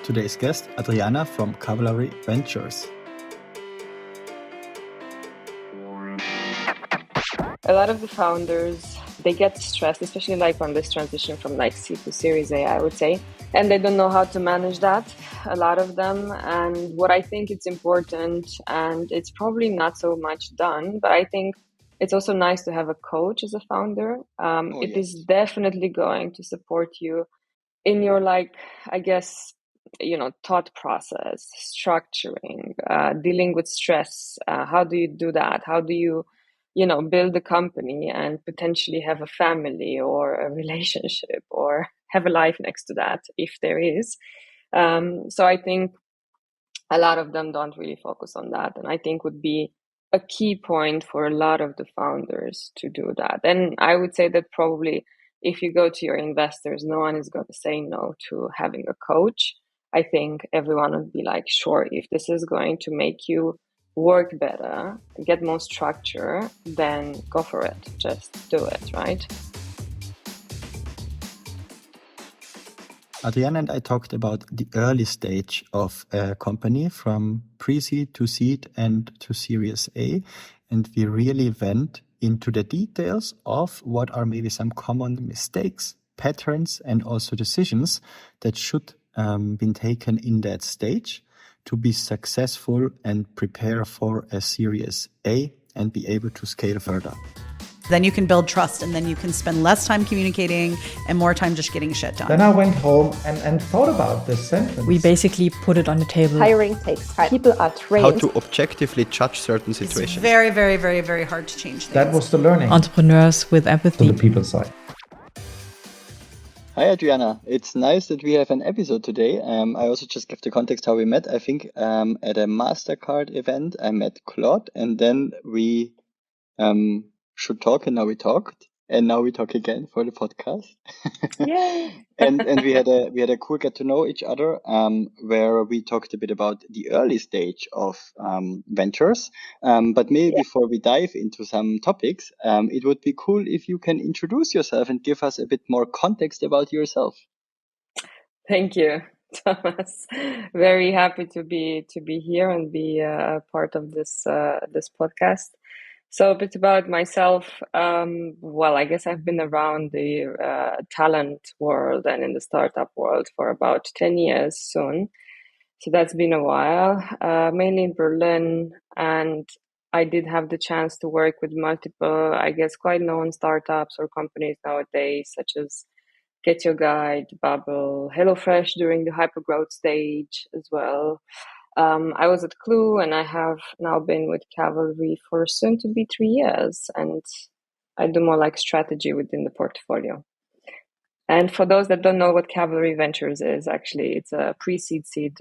today's guest, Adriana from Cavalry Ventures. A lot of the founders, they get stressed, especially like on this transition from like C to Series A, I would say, and they don't know how to manage that, a lot of them. And what I think it's important, and it's probably not so much done, but I think it's also nice to have a coach as a founder. It is definitely going to support you in your, like, I guess, thought process, structuring, dealing with stress. How do you do that? How do you, build a company and potentially have a family or a relationship or have a life next to that if there is. So I think a lot of them don't really focus on that. And I think would be a key point for a lot of the founders to do that. And I would say that probably if you go to your investors, no one is going to say no to having a coach. I think everyone would be like, sure, if this is going to make you work better, get more structure, then go for it. Just do it, right? Adriana and I talked about the early stage of a company from pre-seed to seed and to Series A. And we really went into the details of what are maybe some common mistakes, patterns, and also decisions that should be taken in that stage to be successful and prepare for a Series A and be able to scale further. Then you can build trust, and then you can spend less time communicating and more time just getting shit done. Then I went home and thought about this sentence. We basically put it on the table. Hiring takes time. People are trained. How to objectively judge certain situations. It's very, very, very, very hard to change things. That was the learning. Entrepreneurs with empathy. To the people side. Hi, Adriana. It's nice that we have an episode today. I also just give the context how we met. I think at a MasterCard event, I met Claude, and then we should talk, and now we talked, and now we talk again for the podcast. Yay! and we had a cool get to know each other, where we talked a bit about the early stage of ventures. But maybe before we dive into some topics, it would be cool if you can introduce yourself and give us a bit more context about yourself. Thank you, Thomas. Very happy to be here and be a part of this podcast. So a bit about myself. Well, I guess I've been around the talent world and in the startup world for about 10 years soon. So that's been a while, mainly in Berlin. And I did have the chance to work with multiple, I guess, quite known startups or companies nowadays, such as GetYourGuide, Babbel, HelloFresh during the hypergrowth stage as well. I was at Clue, and I have now been with Cavalry for soon to be 3 years, and I do more like strategy within the portfolio. And for those that don't know what Cavalry Ventures is, actually, it's a pre-seed seed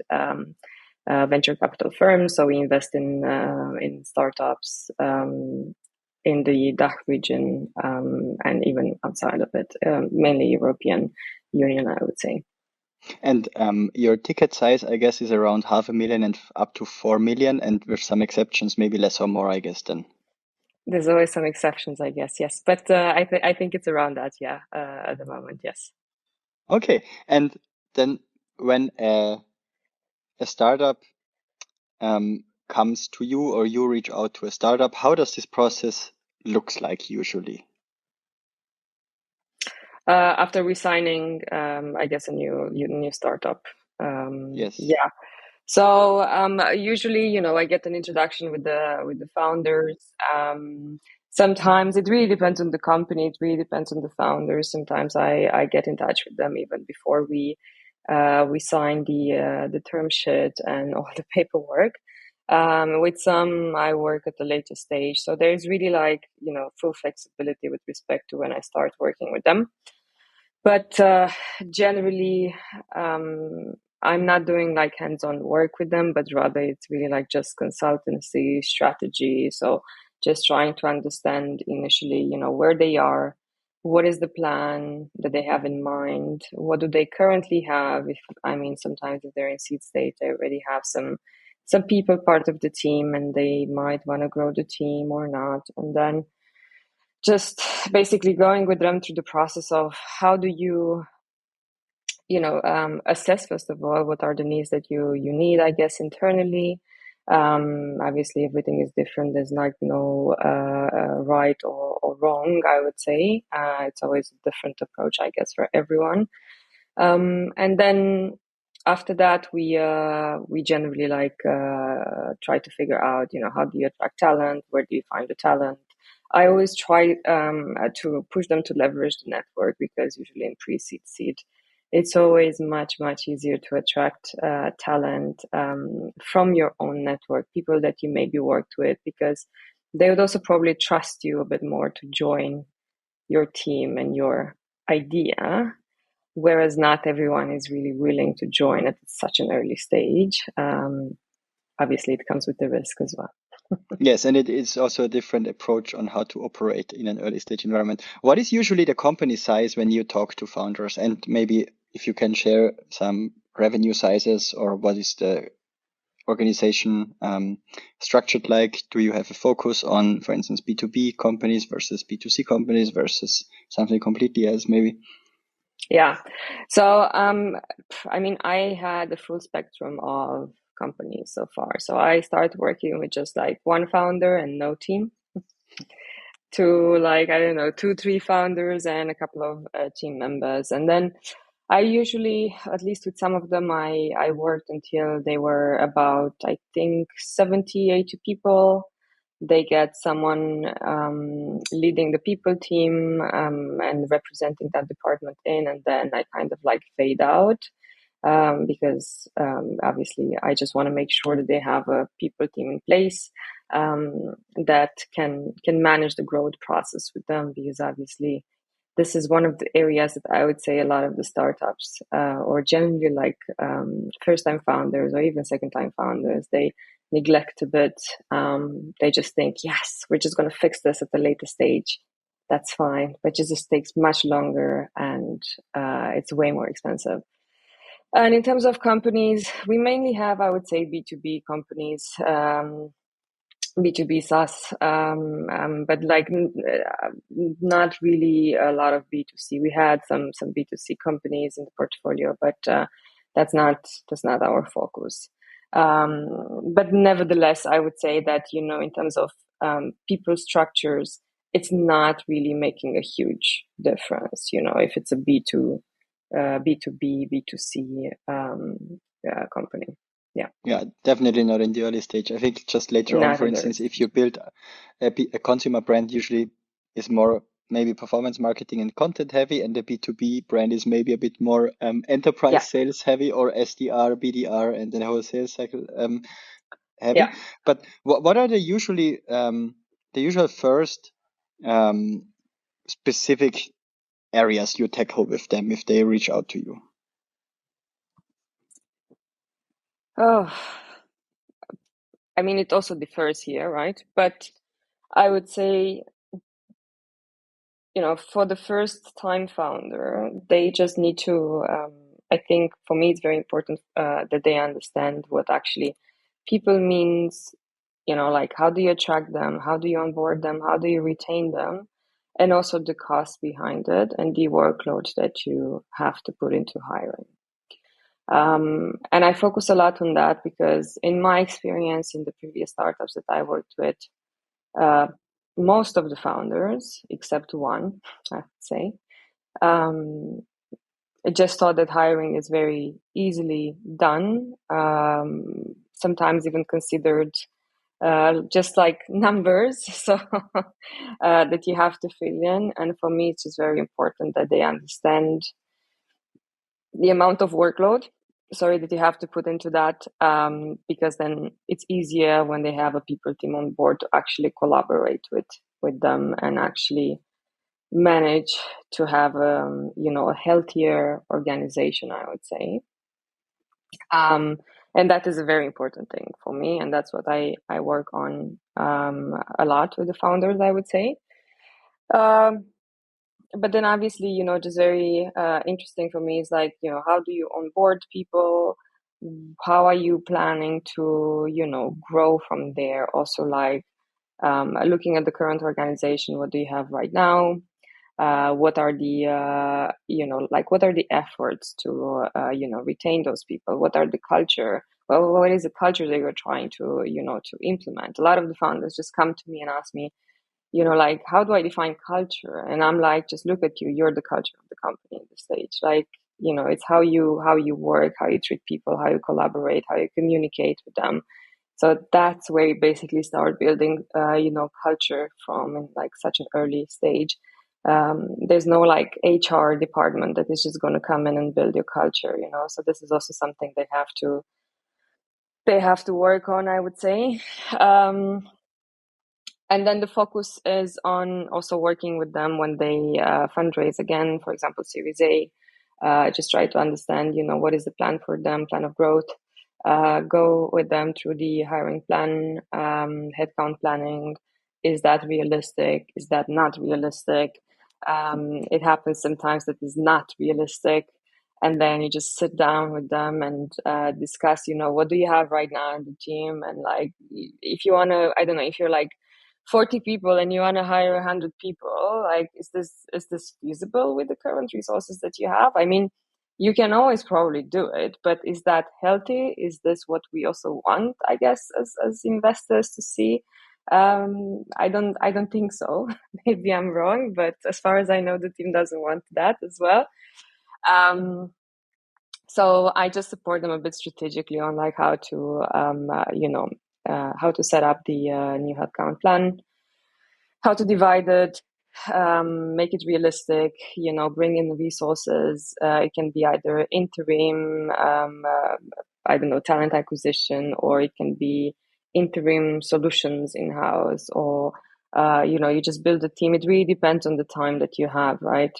venture capital firm. So we invest in startups in the DACH region and even outside of it, mainly European Union, I would say. And your ticket size, I guess, is around 500,000 and up to 4 million, and with some exceptions, maybe less or more, I guess, then. There's always some exceptions, I guess, yes. But I think it's around that, yeah, at the moment, yes. Okay. And then when a startup comes to you or you reach out to a startup, how does this process looks like usually? After we signing, I guess, a new startup. Yes. Yeah. So usually, I get an introduction with the founders. Sometimes it really depends on the company. It really depends on the founders. Sometimes I get in touch with them even before we sign the term sheet and all the paperwork. With some, I work at the later stage. So there's really full flexibility with respect to when I start working with them. But generally, I'm not doing hands-on work with them, but rather it's really just consultancy strategy. So just trying to understand initially, where they are, what is the plan that they have in mind, what do they currently have? Sometimes if they're in seed state, they already have some people part of the team, and they might want to grow the team or not, and then just basically going with them through the process of how do you assess first of all what are the needs that you need, I guess, internally. Obviously, everything is different. There's like no right or wrong, I would say. It's always a different approach, I guess, for everyone. And then after that, we generally try to figure out, how do you attract talent? Where do you find the talent? I always try to push them to leverage the network, because usually in pre-seed, seed, it's always much, much easier to attract talent from your own network, people that you maybe worked with, because they would also probably trust you a bit more to join your team and your idea. Whereas not everyone is really willing to join at such an early stage. Obviously, it comes with the risk as well. Yes, and it is also a different approach on how to operate in an early stage environment. What is usually the company size when you talk to founders? And maybe if you can share some revenue sizes, or what is the organization structured like? Do you have a focus on, for instance, B2B companies versus B2C companies versus something completely else, maybe? Yeah. So, I had the full spectrum of companies so far. So I started working with just like one founder and no team, to 2, 3 founders and a couple of team members. And then I usually, at least with some of them, I worked until they were about, I think, 70, 80 people. They get someone leading the people team and representing that department in, and then I kind of fade out because obviously I just want to make sure that they have a people team in place that can manage the growth process with them, because obviously this is one of the areas that I would say a lot of the startups or generally first-time founders or even second-time founders, they neglect a bit. They just think, yes, we're just going to fix this at the later stage. That's fine. But it just takes much longer and it's way more expensive. And in terms of companies, we mainly have, I would say, B2B companies, B2B SaaS, but not really a lot of B2C. We had some B2C companies in the portfolio, but that's not our focus. But nevertheless, I would say that, in terms of people structures, it's not really making a huge difference, if it's a B2B, B2C company. Yeah, definitely not in the early stage. I think just later on, for instance, if you build a consumer brand, usually is more maybe performance marketing and content heavy, and the B2B brand is maybe a bit more enterprise sales heavy, or SDR, BDR, and then whole sales cycle heavy. Yeah. But what are the usual first specific areas you tackle with them if they reach out to you? Oh, I mean, it also differs here, right? But I would say, for the first time founder, they just need to, I think for me, it's very important that they understand what actually people means, how do you attract them? How do you onboard them? How do you retain them? And also the cost behind it and the workload that you have to put into hiring. And I focus a lot on that because in my experience in the previous startups that I worked with, most of the founders, except one, I would say, just thought that hiring is very easily done, sometimes even considered just like numbers, so that you have to fill in. And for me, it's just very important that they understand the amount of workload that you have to put into that, because then it's easier when they have a people team on board to actually collaborate with them and actually manage to have a healthier organization, I would say. And that is a very important thing for me, and that's what I work on a lot with the founders, I would say. But then obviously, just very interesting for me is how do you onboard people? How are you planning to, grow from there? Also, looking at the current organization, what do you have right now? What are the what are the efforts to retain those people? What are the culture? Well, what is the culture that you're trying to to implement? A lot of the founders just come to me and ask me, like, how do I define culture? And I'm like, just look at you. You're the culture of the company at this stage. Like, it's how you work, how you treat people, how you collaborate, how you communicate with them. So that's where you basically start building, culture from in like such an early stage. There's no like HR department that is just going to come in and build your culture, So this is also something they have to work on, I would say. And then the focus is on also working with them when they fundraise again, for example, Series A. Just try to understand, what is the plan for them, plan of growth. Go with them through the hiring plan, headcount planning. Is that realistic? Is that not realistic? It happens sometimes that is not realistic. And then you just sit down with them and discuss, what do you have right now in the team? And like, if you want to, I don't know, if you're like 40 people and you want to hire 100 people, like, is this feasible with the current resources that you have? I mean, you can always probably do it, but is that healthy? Is this what we also want, I guess, as investors to see? I don't think so. Maybe I'm wrong, but as far as I know, the team doesn't want that as well. So I just support them a bit strategically on like how to, how to set up the new headcount plan, how to divide it, make it realistic, bring in the resources. It can be either interim, I don't know, talent acquisition, or it can be interim solutions in-house, or, you just build a team. It really depends on the time that you have, right?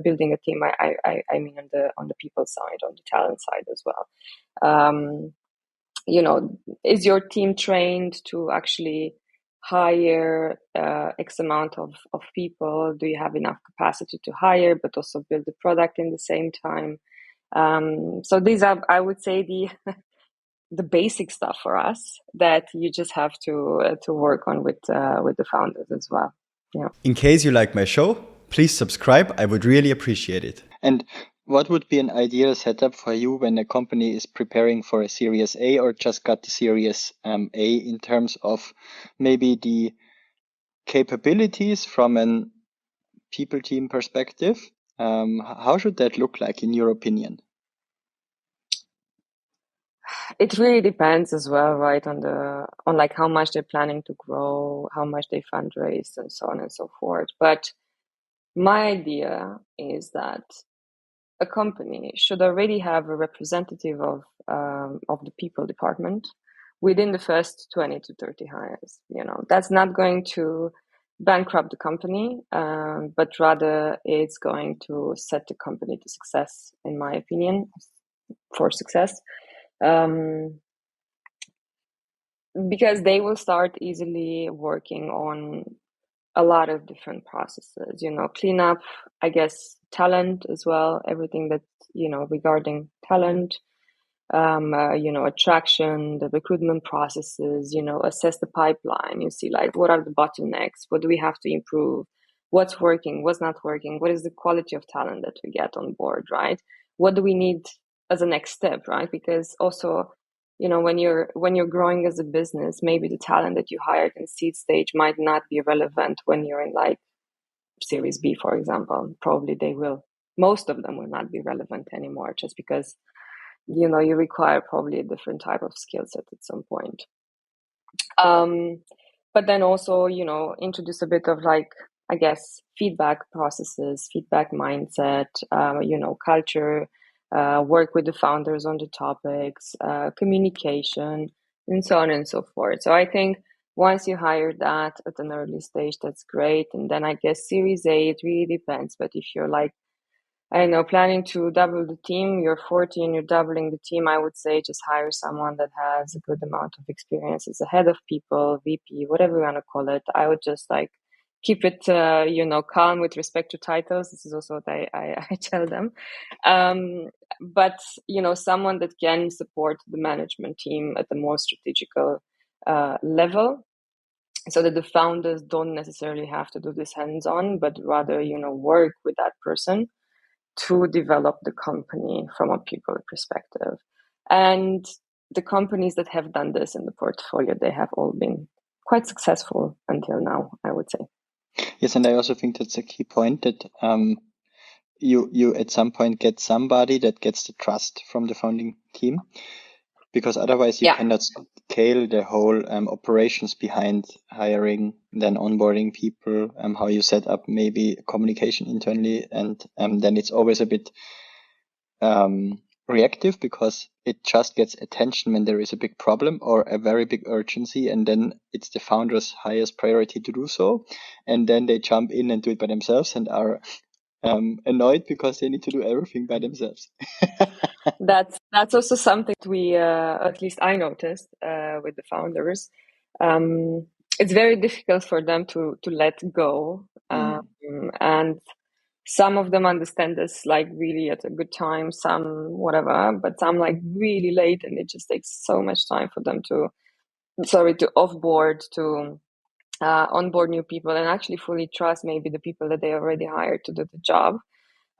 Building a team, I mean on the people side, on the talent side as well. Is your team trained to actually hire X amount of people? Do you have enough capacity to hire, but also build the product in the same time? So these are, I would say, the basic stuff for us that you just have to work on with the founders as well. Yeah. In case you like my show, please subscribe. I would really appreciate it. And what would be an ideal setup for you when a company is preparing for a Series A or just got the Series A in terms of maybe the capabilities from an people team perspective? How should that look like in your opinion? It really depends as well, right, on like how much they're planning to grow, how much they fundraise, and so on and so forth. But my idea is that a company should already have a representative of the people department within the first 20 to 30 hires. That's not going to bankrupt the company, but rather it's going to set the company to success, in my opinion, for success. Because they will start easily working on a lot of different processes, clean up, I guess, talent as well, everything that, regarding talent, attraction, the recruitment processes, assess the pipeline. You see, like, what are the bottlenecks? What do we have to improve? What's working? What's not working? What is the quality of talent that we get on board, right? What do we need as a next step, right? Because also, when you're growing as a business, maybe the talent that you hired in seed stage might not be relevant when you're in like Series B, for example. Probably most of them will not be relevant anymore, just because you require probably a different type of skill set at some point. But then also, introduce a bit of like, I guess, feedback processes, feedback mindset, culture, work with the founders on the topics, communication, and so on and so forth. So I think once you hire that at an early stage, that's great. And then I guess Series A, it really depends. But if you're like, I don't know, planning to double the team, you're 40 and you're doubling the team, I would say just hire someone that has a good amount of experience as a head of people, VP, whatever you want to call it. I would just like keep it, calm with respect to titles. This is also what I tell them. But, someone that can support the management team at the more strategical level. so that the founders don't necessarily have to do this hands-on, but rather, work with that person to develop the company from a people perspective. And the companies that have done this in the portfolio, they have all been quite successful until now, I would say. Yes, and I also think that's a key point, that you at some point get somebody that gets the trust from the founding team, because otherwise you cannot scale the whole operations behind hiring, then onboarding people, how you set up maybe communication internally, and then it's always a bit reactive, because it just gets attention when there is a big problem or a very big urgency, and then it's the founder's highest priority to do so, and then they jump in and do it by themselves and are annoyed because they need to do everything by themselves. That's also something we, at least I noticed with the founders. It's very difficult for them to let go, and some of them understand this like really at a good time, some whatever, but some like really late, and it just takes so much time for them to offboard, to onboard new people, and actually fully trust maybe the people that they already hired to do the job.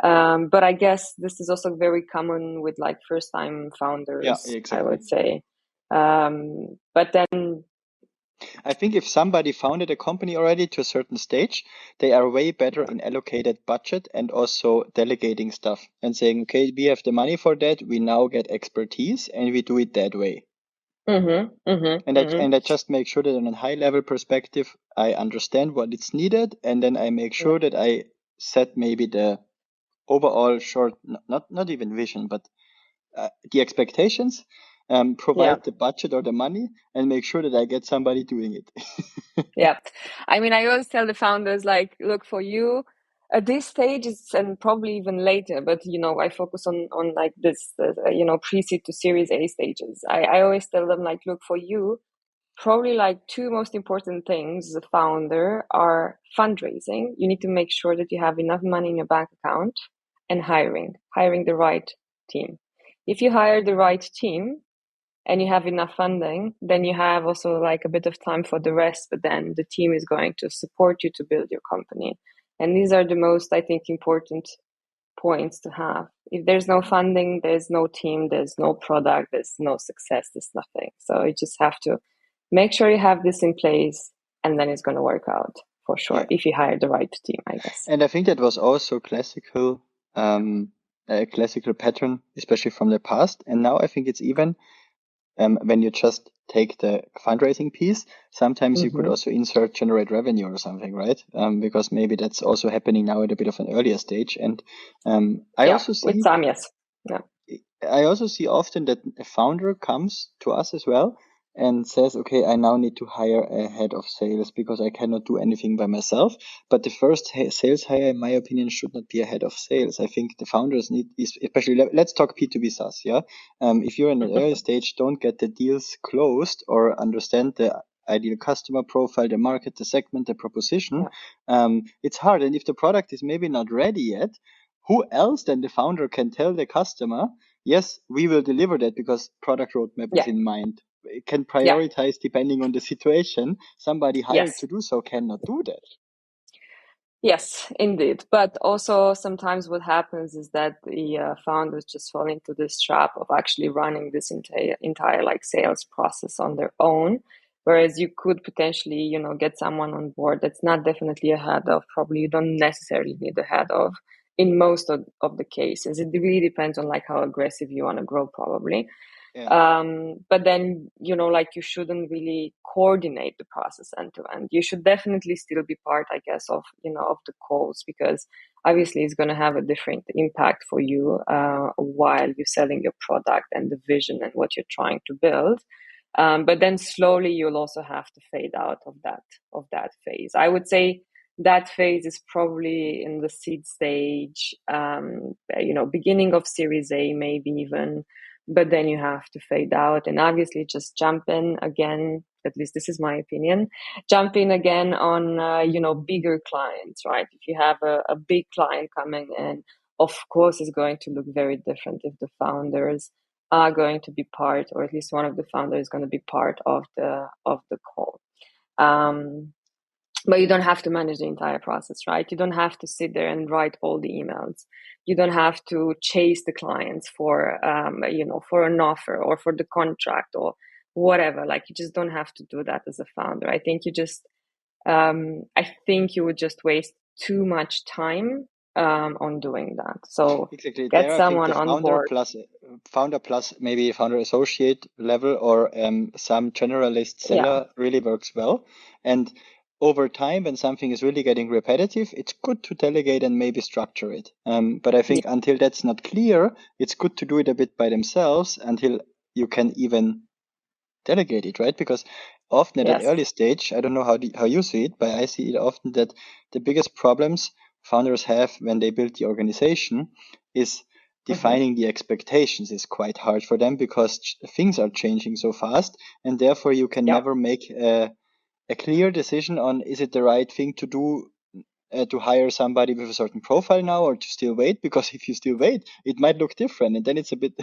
But I guess this is also very common with like first-time founders, exactly. I would say. But then I think if somebody founded a company already to a certain stage, they are way better in allocated budget and also delegating stuff and saying, okay, we have the money for that. We now get expertise and we do it that way. And I just make sure that on a high level perspective, I understand what it's needed. And then I make sure that I set maybe the overall short, not even vision, but the expectations, provide the budget or the money, and make sure that I get somebody doing it. Yeah. I mean, I always tell the founders, like, look, for you at this stage, and probably even later, but, I focus on like this, pre-seed to Series A stages. I always tell them, like, look, for you, probably like two most important things as a founder are fundraising. You need to make sure that you have enough money in your bank account, and hiring the right team. If you hire the right team and you have enough funding, then you have also like a bit of time for the rest, but then the team is going to support you to build your company. And these are the most, I think, important points to have. If there's no funding, there's no team, there's no product, there's no success, there's nothing. So you just have to make sure you have this in place, and then it's going to work out for sure, if you hire the right team, I guess. And I think that was also a classical pattern, especially from the past. And now I think it's even when you just take the fundraising piece, sometimes you could also insert generate revenue or something, right? Because maybe that's also happening now at a bit of an earlier stage. And I also see with some, yes. Yeah. I also see often that a founder comes to us as well and says, okay, I now need to hire a head of sales because I cannot do anything by myself. But the first sales hire, in my opinion, should not be a head of sales. I think the founders need, especially, let's talk B2B SaaS, yeah? If you're in an early stage, don't get the deals closed or understand the ideal customer profile, the market, the segment, the proposition. It's hard. And if the product is maybe not ready yet, who else than the founder can tell the customer, yes, we will deliver that because product roadmap is in mind. It can prioritize depending on the situation. Somebody hired to do so cannot do that. Yes, indeed. But also sometimes what happens is that the founders just fall into this trap of actually running this entire like sales process on their own. Whereas you could potentially, get someone on board that's not definitely a head of, probably you don't necessarily need a head of in most of the cases. It really depends on like how aggressive you want to grow, probably. But then, like you shouldn't really coordinate the process end to end. You should definitely still be part, I guess, of, of the calls, because obviously it's going to have a different impact for you while you're selling your product and the vision and what you're trying to build. But then slowly you'll also have to fade out of that phase. I would say that phase is probably in the seed stage, beginning of Series A, maybe even. But then you have to fade out and obviously just jump in again. At least this is my opinion. Jump in again on, bigger clients, right? If you have a big client coming in, of course, it's going to look very different if the founders are going to be part, or at least one of the founders is going to be part of the call. But you don't have to manage the entire process, right? You don't have to sit there and write all the emails. You don't have to chase the clients for, for an offer or for the contract or whatever. Like, you just don't have to do that as a founder. I think you would just waste too much time on doing that. So Exactly. get There, I think someone the on board. founder plus maybe founder associate level or some generalist seller really works well. And over time, when something is really getting repetitive, it's good to delegate and maybe structure it. But I think until that's not clear, it's good to do it a bit by themselves until you can even delegate it, right? Because often at an early stage, I don't know how you see it, but I see it often that the biggest problems founders have when they build the organization is defining the expectations is quite hard for them because things are changing so fast, and therefore you can never make a clear decision on is it the right thing to do to hire somebody with a certain profile now or to still wait, because if you still wait it might look different, and then it's a bit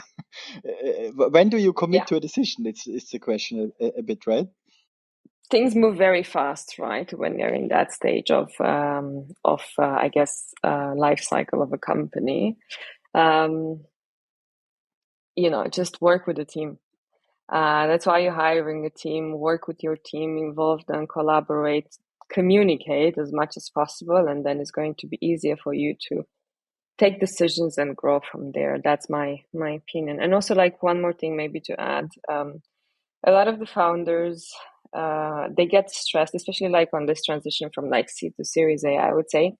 when do you commit to a decision? It's the question a bit, right? Things move very fast, right? When you're in that stage of I guess, life cycle of a company. Just work with the team. That's why you're hiring a team. Work with your team, involve them, collaborate, communicate as much as possible, and then it's going to be easier for you to take decisions and grow from there. That's my opinion. And also, like, one more thing maybe to add, a lot of the founders, they get stressed, especially like on this transition from like seed to Series A, I would say.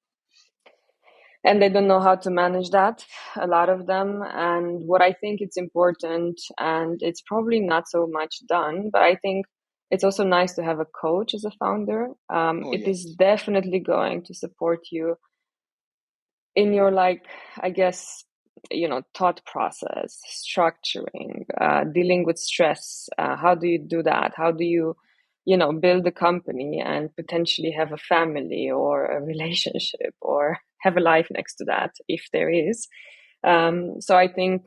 And they don't know how to manage that, a lot of them. And what I think it's important, and it's probably not so much done, but I think it's also nice to have a coach as a founder. It is definitely going to support you in your, like, I guess, thought process, structuring, dealing with stress. How do you do that? How do you, build a company and potentially have a family or a relationship or have a life next to that, if there is. So I think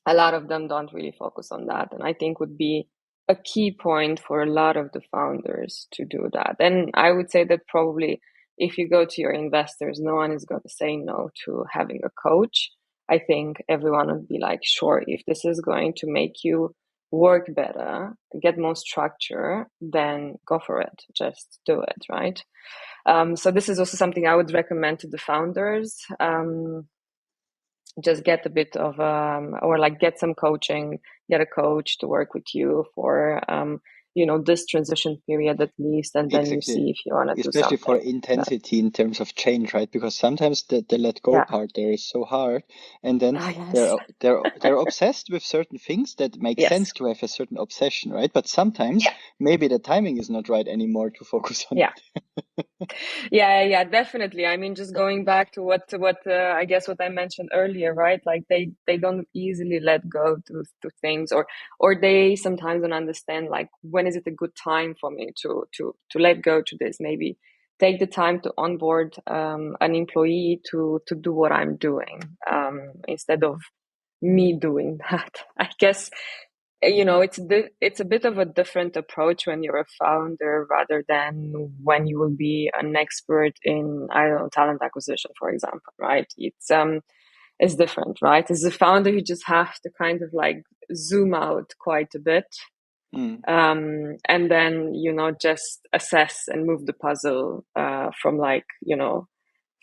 a lot of them don't really focus on that. And I think would be a key point for a lot of the founders to do that. And I would say that probably if you go to your investors, no one is going to say no to having a coach. I think everyone would be like, sure, if this is going to make you work better, get more structure, then go for it. Just do it, right? So this is also something I would recommend to the founders. Just get a bit of or like get some coaching, get a coach to work with you for this transition period at least, and then you see if you want to do something. Especially for intensity in terms of change, right? Because sometimes the let go part there is so hard, and then they're obsessed with certain things that make sense to have a certain obsession, right? But sometimes maybe the timing is not right anymore to focus on it. Yeah, definitely. I mean, just going back to what I guess what I mentioned earlier, right? Like they don't easily let go to things, or they sometimes don't understand, like, when is it a good time for me to let go to this? Maybe take the time to onboard an employee to do what I'm doing instead of me doing that. I guess it's a bit of a different approach when you're a founder rather than when you will be an expert in, I don't know, talent acquisition, for example, right? It's different, right? As a founder, you just have to kind of like zoom out quite a bit. And then, just assess and move the puzzle from like,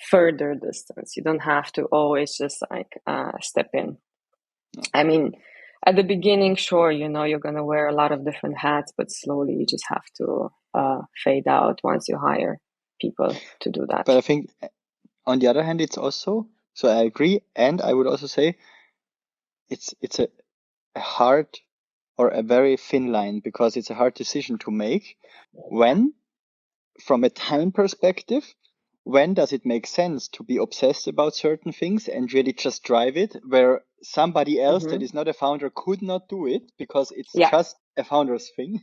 further distance. You don't have to always just like step in. I mean, at the beginning, sure, you're going to wear a lot of different hats, but slowly you just have to fade out once you hire people to do that. But I think on the other hand, it's also, so I agree. And I would also say it's a hard or a very thin line, because it's a hard decision to make when, from a time perspective, when does it make sense to be obsessed about certain things and really just drive it, where somebody else that is not a founder could not do it because it's just a founder's thing.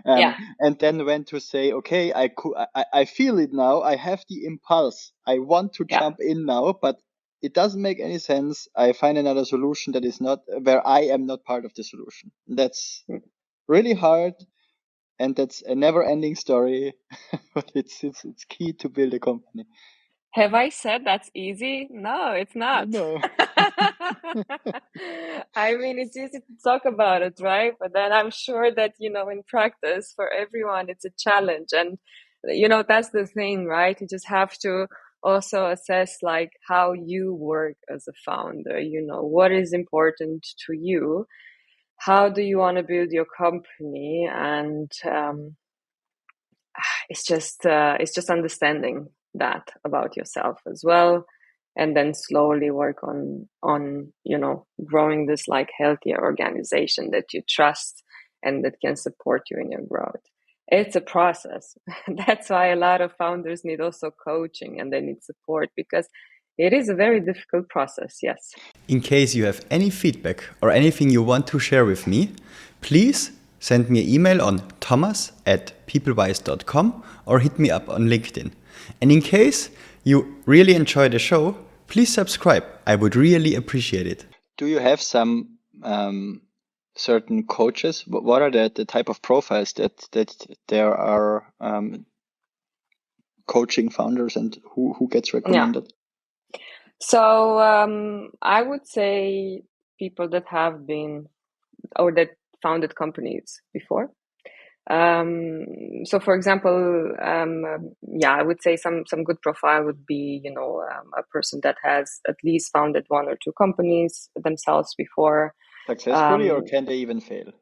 And then when to say, okay, I feel it now. I have the impulse. I want to jump in now, but it doesn't make any sense. I find another solution that is not where I am not part of the solution. That's really hard. and that's a never-ending story. But it's key to build a company. Have I said that's easy? No, it's not. No. I mean, it's easy to talk about it, right? But then I'm sure that, in practice, for everyone, it's a challenge. And, that's the thing, right? You just have to also assess like how you work as a founder, what is important to you? How do you want to build your company? And it's just understanding that about yourself as well, and then slowly work on growing this like healthier organization that you trust and that can support you in your growth. It's a process. That's why a lot of founders need also coaching and they need support, because it is a very difficult process. Yes. In case you have any feedback or anything you want to share with me, please send me an email on thomas@peoplewise.com or hit me up on LinkedIn. And in case you really enjoy the show, please subscribe. I would really appreciate it. Do you have some certain coaches? What are the type of profiles that there are coaching founders, and who gets recommended? Yeah. So I would say people that have been or that founded companies before. So for example, I would say some good profile would be, a person that has at least founded one or two companies themselves before. Successfully, or can they even fail?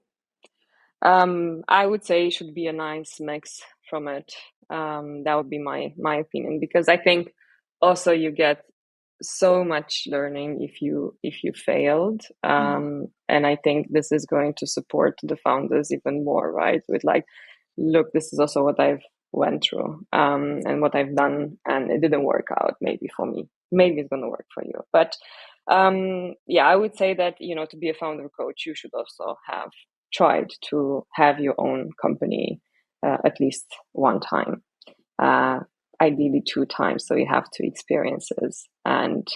I would say it should be a nice mix from it. That would be my opinion, because I think also you get so much learning if you failed, and I think this is going to support the founders even more, right? With like, look, this is also what I've went through, and what I've done, and it didn't work out. Maybe for me, maybe it's going to work for you. But I would say that to be a founder coach, you should also have tried to have your own company at least one time. Ideally 2 times, so you have 2 experiences and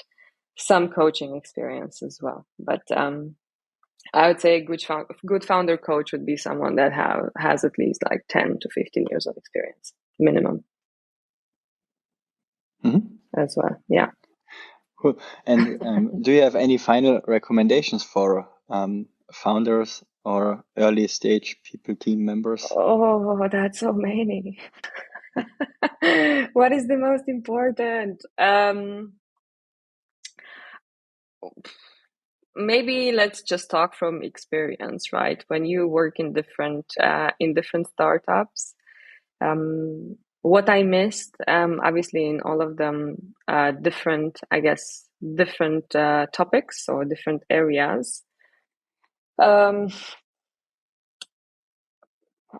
some coaching experience as well. But I would say a good founder coach would be someone that has at least like 10 to 15 years of experience minimum. As well. Yeah. Cool. And do you have any final recommendations for founders or early stage people, team members? Oh, that's so many. What is the most important? Maybe let's just talk from experience, right? When you work in different startups, what I missed, obviously in all of them, different topics or different areas.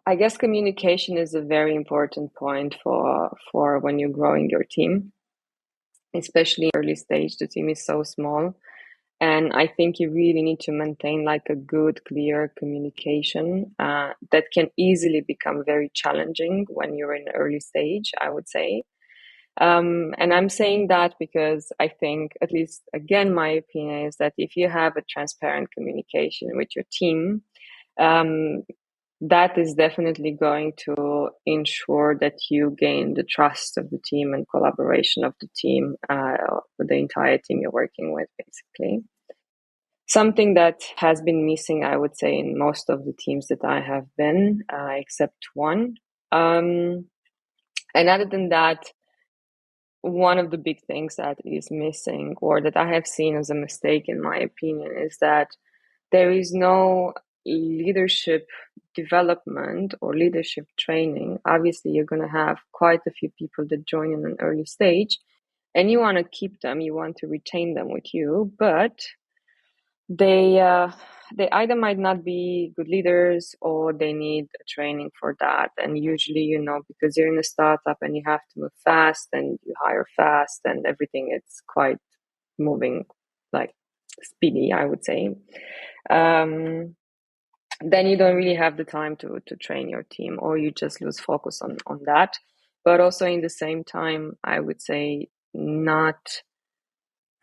I guess communication is a very important point for when you're growing your team, especially early stage. The team is so small, and I think you really need to maintain like a good, clear communication that can easily become very challenging when you're in early stage, I would say. And I'm saying that because I think, at least again, my opinion is that if you have a transparent communication with your team, that is definitely going to ensure that you gain the trust of the team and collaboration of the team, the entire team you're working with, basically. Something that has been missing, I would say, in most of the teams that I have been, except one. And other than that, one of the big things that is missing, or that I have seen as a mistake, in my opinion, is that there is no leadership development or leadership training. Obviously, you're going to have quite a few people that join in an early stage, and you want to keep them, you want to retain them with you, but they either might not be good leaders, or they need a training for that. And usually, because you're in a startup and you have to move fast and you hire fast and everything, it's quite moving like speedy, I would say. Then you don't really have the time to train your team, or you just lose focus on that. But also in the same time, I would say not.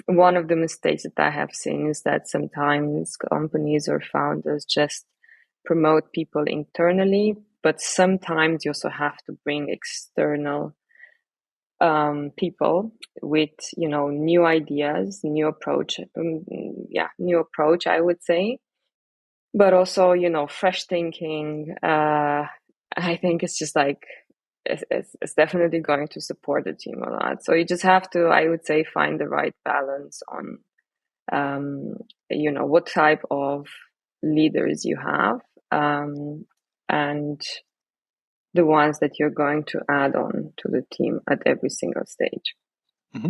One of the mistakes that I have seen is that sometimes companies or founders just promote people internally but sometimes you also have to bring external people with, new ideas, new approach, I would say, but also, fresh thinking. I think it's just like, it's definitely going to support the team a lot. So you just have to, I would say, find the right balance on, what type of leaders you have, and the ones that you're going to add on to the team at every single stage. Mm-hmm.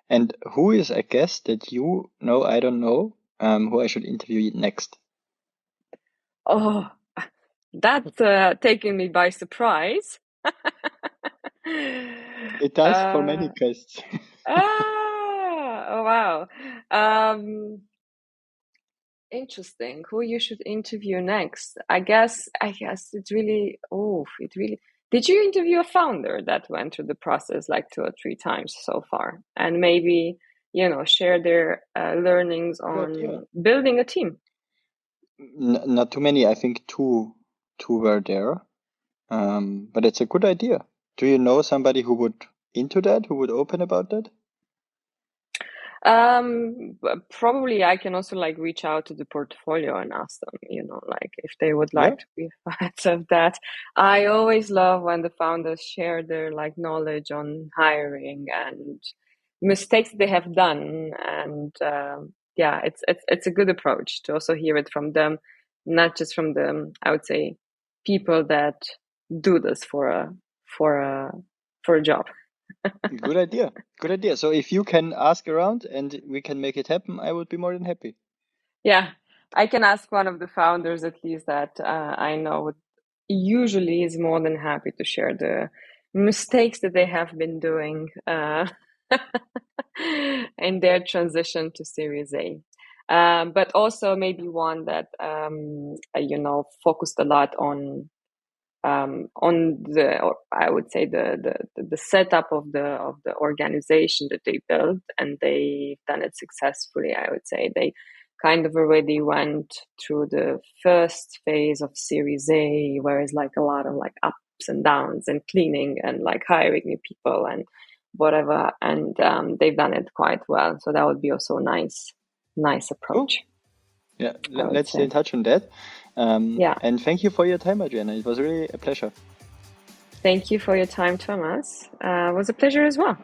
And who is a guest that I don't know, who I should interview next? Oh, that's taking me by surprise. It does for many guests. Oh, wow. Interesting. Who you should interview next? I guess it really. Did you interview a founder that went through the process like 2 or 3 times so far, and maybe share their learnings on building a team? Not too many. I think two were there, but it's a good idea. Do you know somebody who would open about that? Probably I can also like reach out to the portfolio and ask them, like if they would like to be part of that. I always love when the founders share their like knowledge on hiring and mistakes they have done, and it's a good approach to also hear it from them, not just from the, I would say, people that do this for a job. Good idea. So if you can ask around and we can make it happen, I would be more than happy. Yeah, I can ask one of the founders at least that I know usually is more than happy to share the mistakes that they have been doing in their transition to Series A. But also maybe one that focused a lot on the, I would say, the setup of the organization that they built, and they've done it successfully. I would say they kind of already went through the first phase of Series A, where it's like a lot of like ups and downs and cleaning and like hiring new people and whatever, and they've done it quite well. So that would be also a nice approach. Cool. Yeah, let's stay in touch on that. And thank you for your time, Adriana. It was really a pleasure. Thank you for your time, Thomas. It was a pleasure as well.